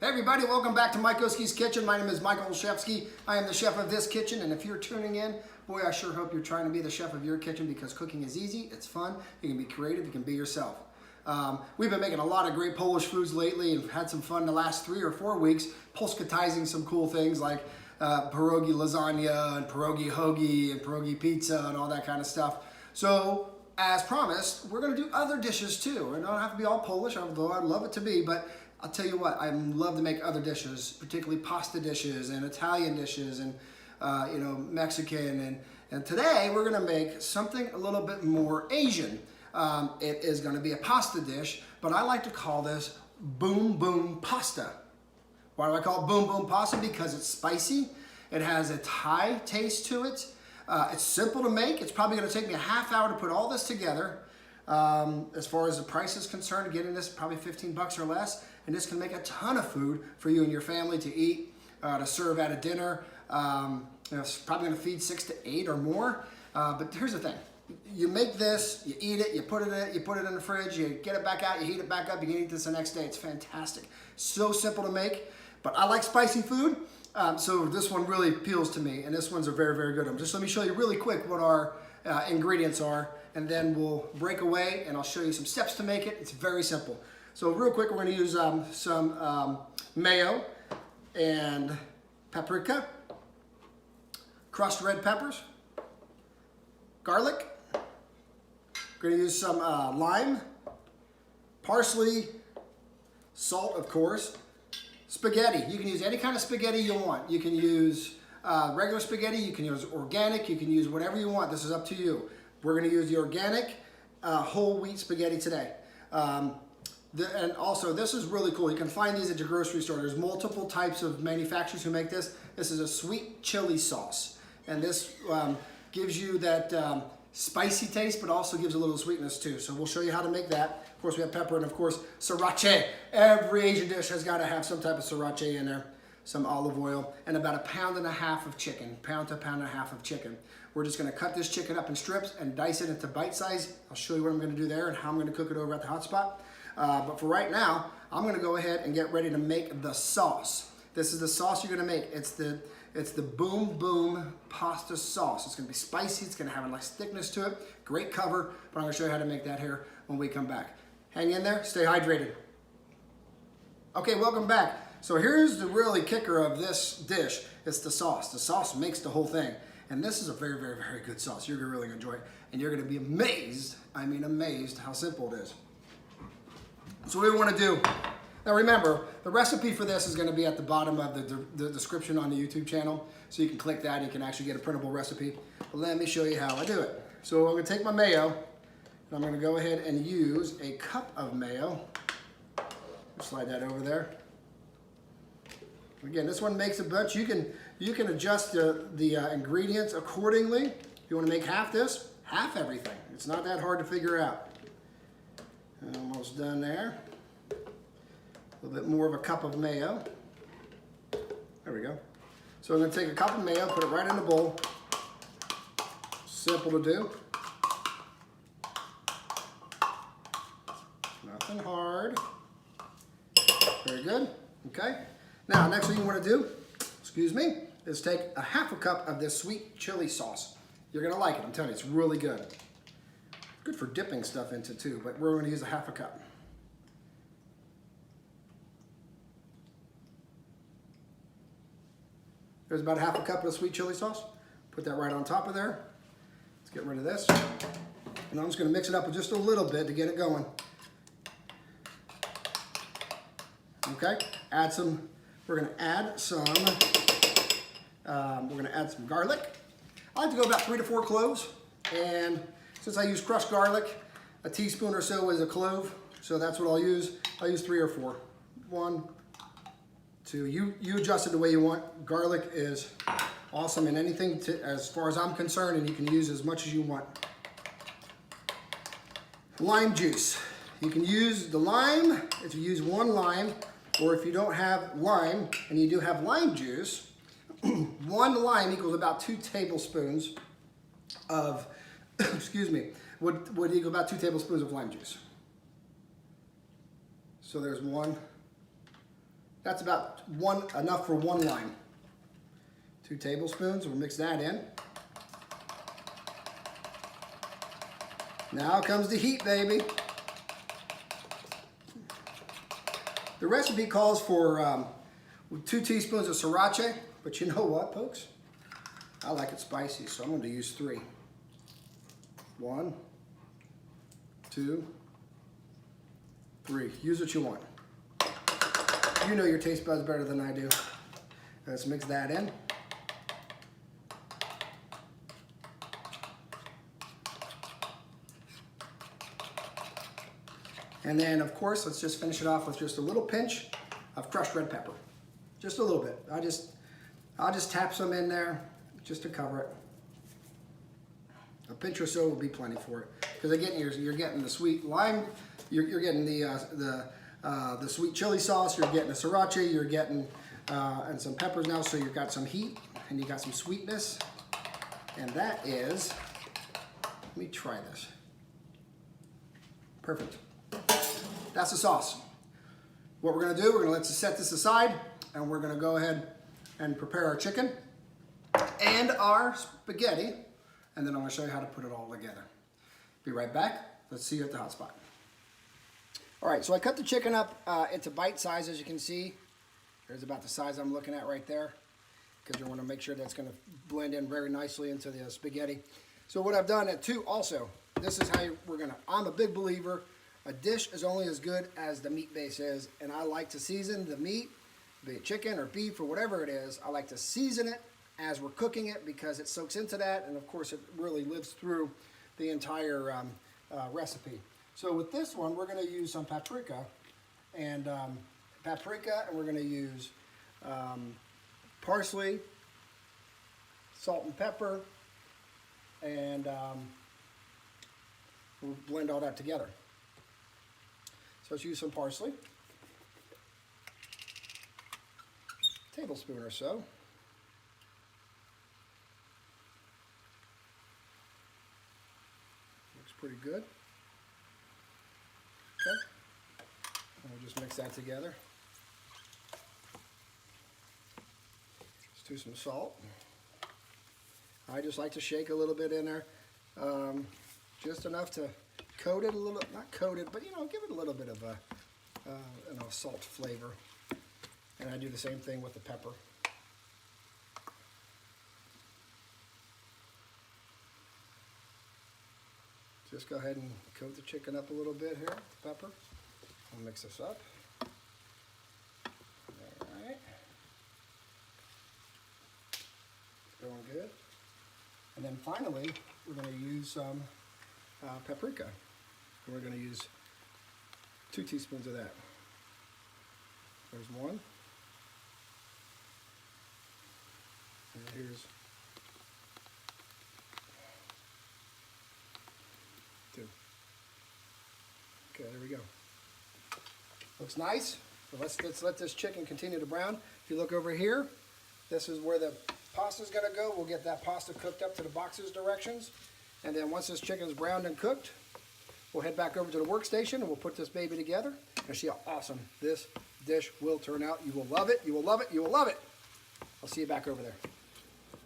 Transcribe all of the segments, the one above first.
Hey everybody, welcome back to Mike Oski's Kitchen. My name is Michael Olszewski. I am the chef of this kitchen, and if you're tuning in, boy, I sure hope you're trying to be the chef of your kitchen, because cooking is easy, it's fun, you can be creative, you can be yourself. We've been making a lot of great Polish foods lately and had some fun the last 3 or 4 weeks, polskatizing some cool things like pierogi lasagna and pierogi hoagie and pierogi pizza and all that kind of stuff. So, as promised, we're going to do other dishes too. It don't have to be all Polish, although I'd love it to be, but I'll tell you what, I love to make other dishes, particularly pasta dishes and Italian dishes and Mexican. And today we're going to make something a little bit more Asian. It is going to be a pasta dish, but I like to call this boom boom pasta. Why do I call it boom boom pasta? Because it's spicy. It has a Thai taste to it. It's simple to make. It's probably going to take me a half hour to put all this together. As far as the price is concerned, getting this probably 15 bucks or less, and this can make a ton of food for you and your family to eat, to serve at a dinner. It's probably going to feed 6 to 8 or more. But here's the thing: you make this, you eat it, you put it in the fridge, you get it back out, you heat it back up, you can eat this the next day. It's fantastic. So simple to make, but I like spicy food, so this one really appeals to me, and this one's a very, very good one. Just let me show you really quick what our ingredients are, and then we'll break away and I'll show you some steps to make it. It's very simple. So real quick, we're going to use some mayo and paprika, crushed red peppers, garlic. We're going to use some lime, parsley, salt, of course, spaghetti. You can use any kind of spaghetti you want. You can use regular spaghetti, you can use organic, you can use whatever you want. This is up to you. We're going to use the organic whole wheat spaghetti today. And also, this is really cool. You can find these at your grocery store. There's multiple types of manufacturers who make this. This is a sweet chili sauce. And this gives you that spicy taste, but also gives a little sweetness too. So we'll show you how to make that. Of course, we have pepper and, of course, sriracha. Every Asian dish has got to have some type of sriracha in there. Some olive oil, and about 1.5 pounds of chicken, pound to 1.5 pounds of chicken. We're just going to cut this chicken up in strips and dice it into bite size. I'll show you what I'm going to do there and how I'm going to cook it over at the hot spot. But for right now, I'm going to go ahead and get ready to make the sauce. This is the sauce you're going to make. It's the boom boom pasta sauce. It's going to be spicy. It's going to have a nice thickness to it. Great cover. But I'm going to show you how to make that here when we come back. Hang in there. Stay hydrated. Okay, welcome back. So here's the really kicker of this dish. It's the sauce. The sauce makes the whole thing. And this is a very, very, very good sauce. You're really going to enjoy it. And you're going to be amazed, I mean amazed, how simple it is. So what we want to do, now remember, the recipe for this is going to be at the bottom of the description on the YouTube channel. So you can click that and you can actually get a printable recipe. But let me show you how I do it. So I'm going to take my mayo, and I'm going to go ahead and use a cup of mayo. Slide that over there. Again, this one makes a bunch. You can adjust the ingredients accordingly. If you want to make half this, half everything. It's not that hard to figure out. Almost done there. A little bit more of a cup of mayo. There we go. So I'm going to take a cup of mayo, put it right in the bowl. Simple to do. Nothing hard. Very good. Okay. Now, next thing you want to do, is take 1/2 cup of this sweet chili sauce. You're going to like it. I'm telling you, it's really good. Good for dipping stuff into too, but we're going to use 1/2 cup. There's about 1/2 cup of sweet chili sauce. Put that right on top of there. Let's get rid of this. And I'm just going to mix it up with just a little bit to get it going. Okay, we're going to add some garlic. I like to go about 3 to 4 cloves, and since I use crushed garlic, a teaspoon or so is a clove, so that's what I'll use. I'll use 3 or 4. 1, 2. You adjust it the way you want. Garlic is awesome in anything as far as I'm concerned, and you can use as much as you want. Lime juice. You can use the lime if you use 1 lime. Or if you don't have lime, and you do have lime juice, 1 lime equals about 2 tablespoons of, would equal about 2 tablespoons of lime juice. So there's 1, That's about enough for 1 lime. 2 tablespoons, we'll mix that in. Now comes the heat, baby. The recipe calls for 2 teaspoons of sriracha, but you know what, folks? I like it spicy, so I'm going to use 3. 1, 2, 3. Use what you want. You know your taste buds better than I do. Let's mix that in. And then, of course, let's just finish it off with just a little pinch of crushed red pepper. Just a little bit. I'll just tap some in there just to cover it. A pinch or so will be plenty for it. Because again, you're getting the sweet lime, you're getting the sweet chili sauce, you're getting the sriracha, you're getting and some peppers now, so you've got some heat and you got some sweetness. And that is, let me try this. Perfect. That's the sauce. What we're gonna do, we're gonna set this aside, and we're gonna go ahead and prepare our chicken and our spaghetti, and then I'm gonna show you how to put it all together. Be right back. Let's see you at the hot spot. All right, so I cut the chicken up into bite size, as you can see. There's about the size I'm looking at right there, because you wanna make sure that's gonna blend in very nicely into the spaghetti. So what I've done too, also, this is how I'm a big believer, a dish is only as good as the meat base is, and I like to season the meat, be it chicken or beef or whatever it is. I like to season it as we're cooking it because it soaks into that, and of course it really lives through the entire recipe. So with this one, we're going to use some paprika, and we're going to use parsley, salt and pepper, and we'll blend all that together. So let's use some parsley, tablespoon or so. Looks pretty good. Okay, and we'll just mix that together. Let's do some salt. I just like to shake a little bit in there, just enough to coat it a little, not coat it, but you know, give it a little bit of a salt flavor. And I do the same thing with the pepper. Just go ahead and coat the chicken up a little bit here with the pepper. I'll mix this up. All right. It's going good. And then finally, we're going to use some paprika. We're going to use 2 teaspoons of that. There's 1. And here's 2. Okay, there we go. Looks nice. So let's let this chicken continue to brown. If you look over here, this is where the pasta's going to go. We'll get that pasta cooked up to the box's directions. And then once this chicken's browned and cooked, we'll head back over to the workstation and we'll put this baby together and see how awesome this dish will turn out. You will love it. You will love it. You will love it. I'll see you back over there.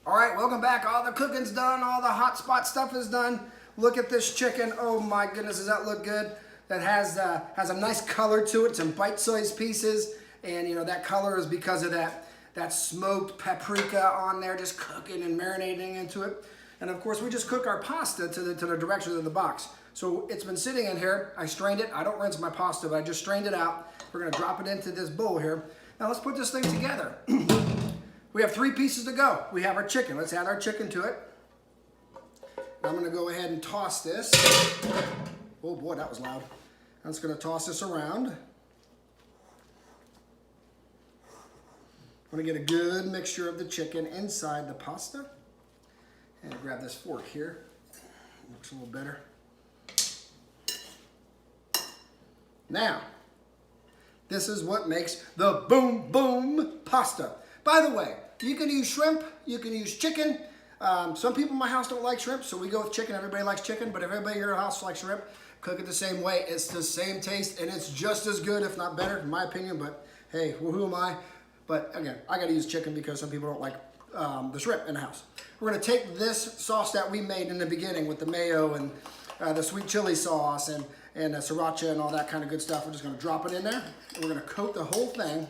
All right, welcome back. All the cooking's done. All the hot spot stuff is done. Look at this chicken. Oh my goodness, does that look good? That has a nice color to it, some bite-sized pieces. And you know, that color is because of that smoked paprika on there, just cooking and marinating into it. And of course, we just cook our pasta to the directions of the box. So it's been sitting in here. I strained it. I don't rinse my pasta, but I just strained it out. We're gonna drop it into this bowl here. Now let's put this thing together. We have 3 pieces to go. We have our chicken. Let's add our chicken to it. I'm gonna go ahead and toss this. Oh boy, that was loud. I'm just gonna toss this around. I'm gonna get a good mixture of the chicken inside the pasta. And grab this fork here. Looks a little better. Now, this is what makes the boom boom pasta. By the way, you can use shrimp, you can use chicken. Some people in my house don't like shrimp, so we go with chicken. Everybody likes chicken, but if everybody in your house likes shrimp, cook it the same way. It's the same taste, and it's just as good, if not better, in my opinion, but hey, well, who am I? But again, I gotta use chicken because some people don't like the shrimp in the house. We're gonna take this sauce that we made in the beginning with the mayo and the sweet chili sauce and sriracha and all that kind of good stuff. We're just gonna drop it in there. And we're gonna coat the whole thing.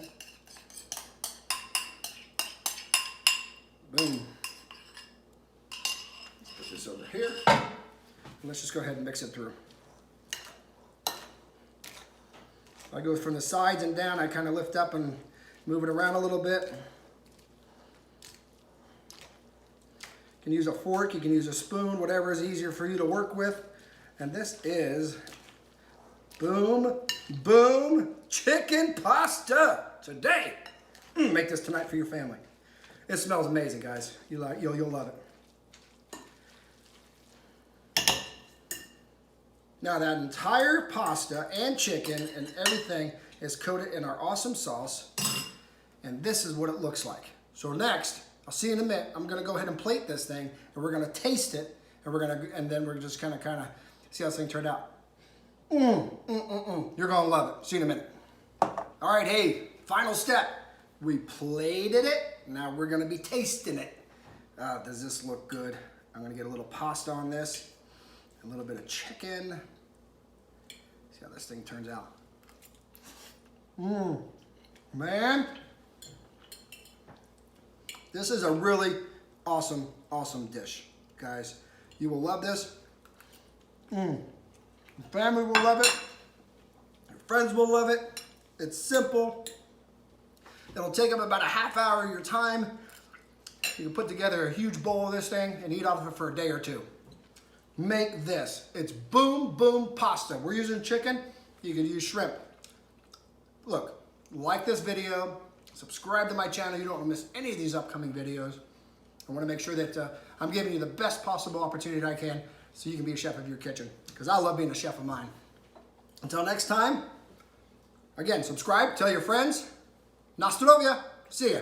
Boom. Put this over here. And let's just go ahead and mix it through. I go from the sides and down. I kind of lift up and move it around a little bit. You can use a fork, you can use a spoon, whatever is easier for you to work with. And this is boom, boom, chicken pasta today. Make this tonight for your family. It smells amazing, guys. You'll love it. Now that entire pasta and chicken and everything is coated in our awesome sauce. And this is what it looks like. So next, I'll see you in a minute. I'm gonna go ahead and plate this thing and we're gonna taste it and then we're just gonna kind of see how this thing turned out. You're gonna love it. See you in a minute. All right, hey, final step. We plated it. Now we're gonna be tasting it. Does this look good? I'm gonna get a little pasta on this, a little bit of chicken. See how this thing turns out. Man, this is a really awesome, awesome dish, guys. You will love this. Your family will love it. Your friends will love it. It's simple. It'll take up about a half hour of your time. You can put together a huge bowl of this thing and eat off of it for a day or two. Make this. It's boom, boom pasta. We're using chicken. You can use shrimp. Look, like this video. Subscribe to my channel. You don't want to miss any of these upcoming videos. I want to make sure that I'm giving you the best possible opportunity I can so you can be a chef of your kitchen. Because I love being a chef of mine. Until next time, again, subscribe, tell your friends. Na zdrowie. See ya.